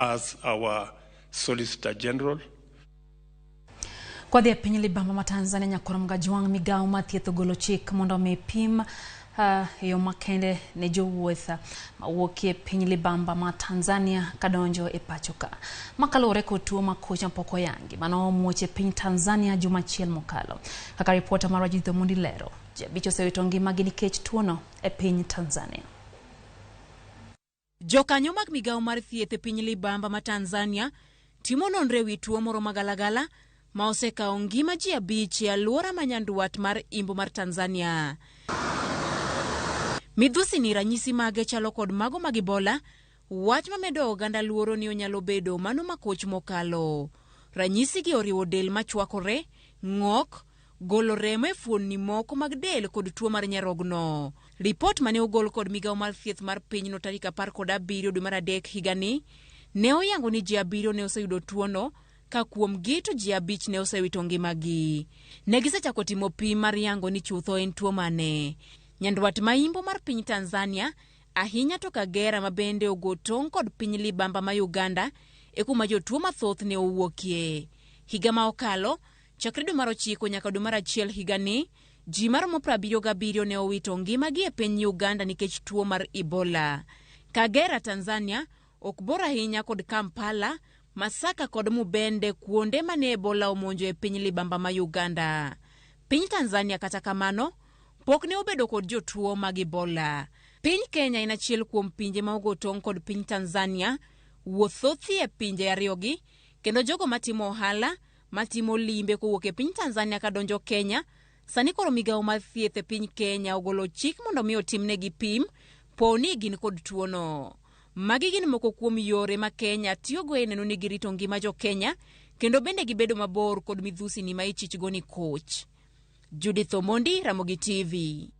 as our Solicitor General. Kwa dhia piny libamba ma Tanzania nyakora mgajwang Migao ma thieth golo chik mondo mi pim yo makende ne jowuoth ma wuokie piny libamba ma Tanzania kadonjo e pachoka. Makalore kod tuo ma koch pok oyangi mano omuoch e piny Tanzania juma achiel mokalo. Kaka ripota mar Ramogi lero, jabich osewito ngimagi nikech tuono e piny Tanzania. Jokanyo mag Migao mar thieth e piny libamba ma Tanzania timo nonro wi tuo moro magalagala ma osekawo ngima ji 5 e alwora ma nyanduat mar Imbo mar Tanzania. Midhusi ni ranyisi mage chalo kod mago mag Ebola, wach mamedo oganda luoro ni onyalo bedo mano ma koch mokalo. Ranyisi gi oriwo del machwakore, ng'ok, golo remo e fuonni moko mag del kod tuo mar nyarogno. Ripot mane ogol kod Migao mar thieth mar pinyno tarik 17 dwe mar adek higani ne oyango ni ji 7 ne oseyudo tuono, ka kuom gi to ji 5 ne osewito ngimagi. Ne gisechako timo pim mar yango ni chutho en tuo mane. Nyanduat ma Imbo mar piny Tanzania, ahinya to Kagera ma bende ogo tong' kod piny libamba ma Uganda, e kuma jotuo mathoth ne owuokie. Higa ma okalo, chakre dwe mar 9 nyaka dwe mar 1 higani, ji maromo 77 ne owito ngimagi e piny Uganda nikech tuo mar Ebola. Kagera, Tanzania, ok bor ahinya kod Kampala, Masaka kod Mubende kuonde mane Ebola omonjo e piny libamba ma Uganda. Piny Tanzania kata kamano, pok ne obedo kod jotuo mag Ebola. Piny Kenya en achiel kuom pinje ma ogo tong' kod piny Tanzania, wuothothi e pinje ariyogi, kendo jogo matimo ohala, matimo limbe kowuok e piny Tanzania kadonjo Kenya. Sani koro Migao mar thieth e piny Kenya ogolo chik mondo mi otimnegi pim poni gin kod tuono. Magi gin moko kuom yore ma Kenya tiyogo e neno ni girito ngima jo Kenya, kendo bende gibedo mabor kod midhusi ni ma ichichgo ni koch. Judith Omondi, Ramogi TV.